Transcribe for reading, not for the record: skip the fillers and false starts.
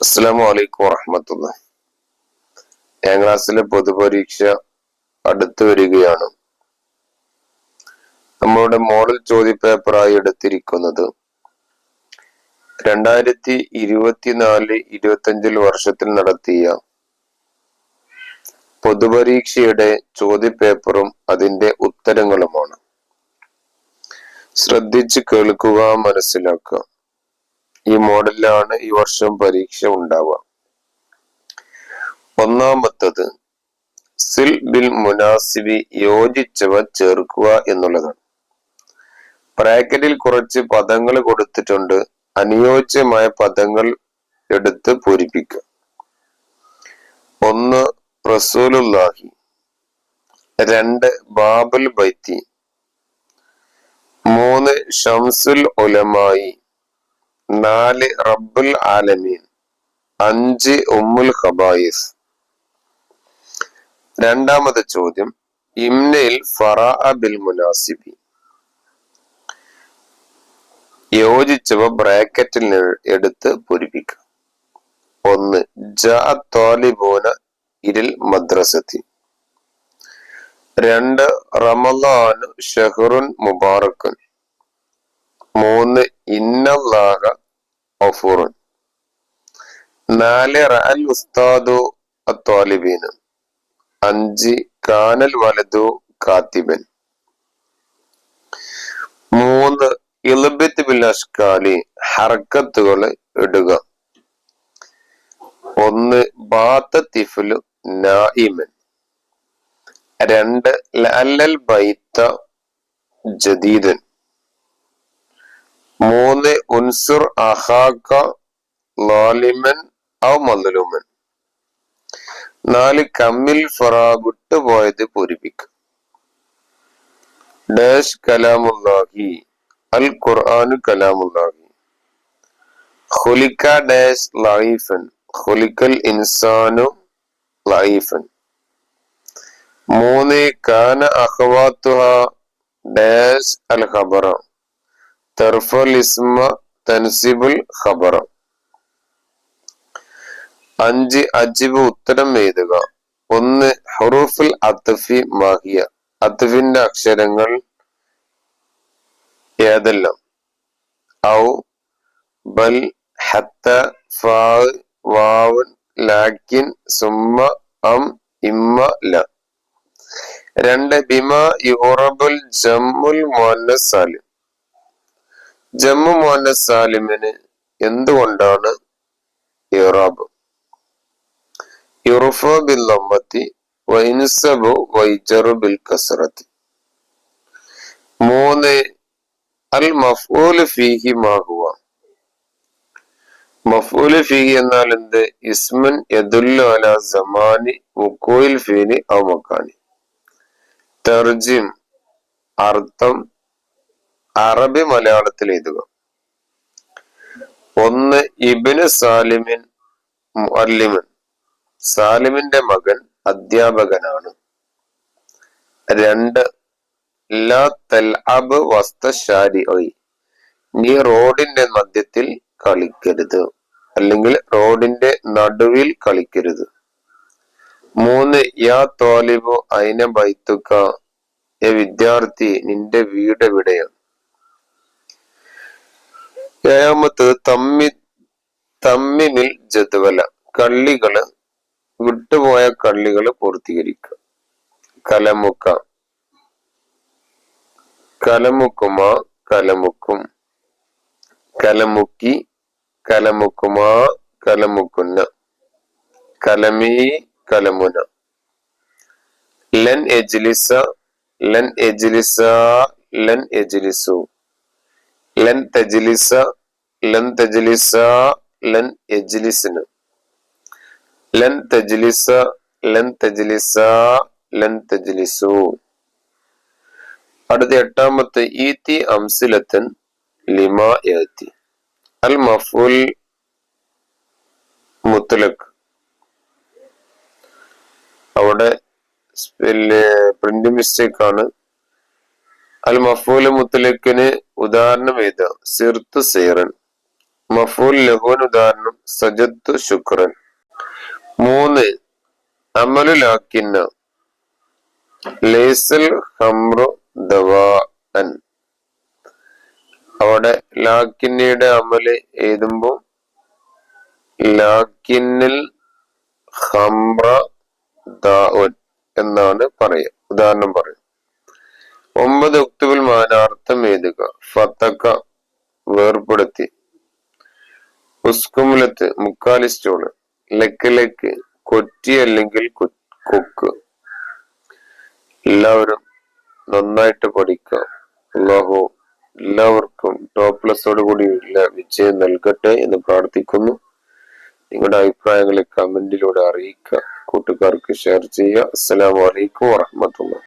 അസ്സലാമു അലൈക്കും വറഹ്മത്തുള്ളാഹി. ഏഴാം ക്ലാസ്സിലെ പൊതുപരീക്ഷ അടുത്തു വരികയാണ്. നമ്മളുടെ മോഡൽ ചോദ്യപേപ്പറായി എടുത്തിരിക്കുന്നത് 2024-25 വർഷത്തിൽ നടത്തിയ പൊതുപരീക്ഷയുടെ ചോദ്യപേപ്പറും അതിന്റെ ഉത്തരങ്ങളുമാണ്. ശ്രദ്ധിച്ച് കേൾക്കുക, മനസ്സിലാക്കുക. ഈ മോഡലിലാണ് ഈ വർഷം പരീക്ഷ ഉണ്ടാവുക. ഒന്നാമത്തത് സിൽ ബിൽ മുനാസിബി, യോജിച്ചവ ചേർക്കുക എന്നുള്ളതാണ്. ബ്രാക്കറ്റിൽ കുറച്ച് പദങ്ങൾ കൊടുത്തിട്ടുണ്ട്. അനുയോജ്യമായ പദങ്ങൾ എടുത്ത് പൂരിപ്പിക്കുക. 1 റസൂലുള്ളാഹി, 2 ബാബുൽ ബൈത്തി, 3 ഷംസുൽ ഉലമായി, 4 റബ്ബുൽ ആലമീൻ, 5 ഉമ്മുൽ ഖബായിസ്. രണ്ടാമത്തെ ചോദ്യം ഇംനയിൽ ഫറാഅ ബിൽ മുനാസിബി, യോജിച്ചവ ബ്രാക്കറ്റിൽ എടുത്ത് പൂരിപ്പിക്കുക. 1 ജാഅ ത്വാലിബൂന ഇലൽ മദ്രസതി, 2 റമളാനു ഷഹ്റുൻ മുബാറക്കുൻ, 3 ഇന്നല്ലാഹ ഗഫൂറുൻ, 4 റഅൽ ഉസ്താദു അത്വാലിബീന, 5 കാനൽ വലതു കാത്തിബൻ. 3 ഇൽബിത് ബിൽ അഷ്കാലി, ഹർക്കത്തുകൾ ഇടുക. 1 ബാത്ത തിഫ്ലു നായിമൻ, 2 ലഅല്ലൽ ബൈത്ത ജദീദൻ, 3 ഉൻസുർ അഹാക ലാലിമൻ ഔ മദ്ലൂമൻ, 4 കമ്മിൽ ഫറാ, വിട്ടുപോയത് പൂരിപ്പിക്കുക. ഡാഷ് കലാമുല്ലാഹി, അൽ ഖുർആനു കലാമുല്ലാഹി. ഖുലിക ഡാഷ് ലഈഫൻ, ഖുലികൽ ഇൻസാനു ലഈഫൻ. 3 കാന അഖവാതുഹ ഡാഷ് അൽ ഖബറ, തർഫൽ ഇസ്മ തൻസിബുൽ ഖബറ. 5 അജിബ്, ഉത്തരം എഴുതുക. 1 ഹുറൂഫുൽ അത്ഫി മാഹിയ, അത്ഫിന്റെ അക്ഷരങ്ങൾ ഏതെല്ലാം? ഔ, ബൽ, ഹത്ത, ഫാ, വാവുൻ, ലാക്കിൻ, സുമ്മ, അം, ഇമ്മ, ല. 2 ബിമാ യുറബുൽ ജമ്മുൽ മുഅന്നസ് സാലിം, ജമ്മു മുഅന്നസ് സാലിമിന് എന്തുകൊണ്ടാണ് ഇറാബ്? യുർഫു ബിൽ ലമ്മത്തി വയൻസബു വയജറു ബിൽ കസ്റത്തി. 3 അൽ മഫ്ഊൽ ഫീഹി മാ ഹുവ, മഫ്ഊൽ ഫീഹി എന്നാൽ എന്ത്? ഇസ്മുൻ യദുല്ലു അലാ സമാനി വുഖൂഇൽ ഫീലി ഔ മക്കാനി. തർജിം, അർത്ഥം അറബി മലയാളത്തിൽ എഴുതുക. 1 ഇബ്നു സാലിമിൻ മുഅല്ലിമൻ, സാലിമിന്റെ മകൻ അധ്യാപകനാണ്. 2 ലാ തൽഅബ് വസ്ത ശാരിഇ, നീ റോഡിന്റെ മധ്യത്തിൽ കളിക്കരുത്, അല്ലെങ്കിൽ റോഡിന്റെ നടുവിൽ കളിക്കരുത്. 3 യാ ത്വാലിബു ഐന ബൈത്തുക, ഏ വിദ്യാർത്ഥി, നിന്റെ വീട് എവിടെയാണ്? 7 തമ്മിമിൽ ജദ്വല, കള്ളികള്, വിട്ടുപോയ കള്ളികള് പൂർത്തീകരിക്കുക. കലമുക്ക, കലമുക്കുമാ, കലമുക്കും, കലമുക്കി, കലമുക്കുമാ, കലമുക്കുന്ന, കലമീ, കലമുന. ലൻ എജ്ലിസ, ലൻ എജ്ലിസ, ലൻ എജ്ലിസു, ലൻ തജ്ലിസ, ലൻ തജ്ലിസ, ലൻ എജ്ലിസ്ന, ലൻ തജ്ലിസ, ലൻ തജ്ലിസ, ലൻ തജ്ലിസു. അടുത്ത 8 ഈതി അംസിലത്തൻ ലിമാ യഅതി, അൽ മഫ്ഊൽ മുത്ലഖ്. അവിടെ പ്രിന്റ് മിസ്റ്റേക്ക് ആണ്. അൽ മഫ്ഊൽ മുത്ലഖിന് ഉദാഹരണം എഴുതുക. സിർതു സൈറൻ, മഫൂൽ ലഹുവിന് ഉദാഹരണം സജദ്തു ശുക്രൻ. 3 അമലു ലാക്കിന്ന ലൈസൽ ഹംറു ദവാഅൻ. അവിടെ ലാക്കിന്നയുടെ അമല് എഴുതുമ്പോ ലാക്കിന്നിൽ ഹംറ ദാഉൻ എന്നാണ് പറയുക. ഉദാഹരണം പറയും. 9 ഒക്തുബിൽ മാനാർത്ഥം എഴുതുക. ഫത്തക്ക വേർപെടുത്തി. ഉസ്കുമുലത്ത് മുക്കാലി സ്റ്റൂള്. ലക്ക് ലക്ക് കൊറ്റി അല്ലെങ്കിൽ കൊക്ക്. എല്ലാവരും നന്നായിട്ട് പഠിക്കുക. അല്ലാഹു എല്ലാവർക്കും ടോപ്പ് പ്ലസോട് കൂടി വിജയം നൽകട്ടെ എന്ന് പ്രാർത്ഥിക്കുന്നു. നിങ്ങളുടെ അഭിപ്രായങ്ങളെ കമന്റിലൂടെ അറിയിക്കുക. കൂട്ടുകാർക്ക് ഷെയർ ചെയ്യുക. അസ്സലാമു അലൈക്കും വറഹ്മത്തുള്ളാഹി.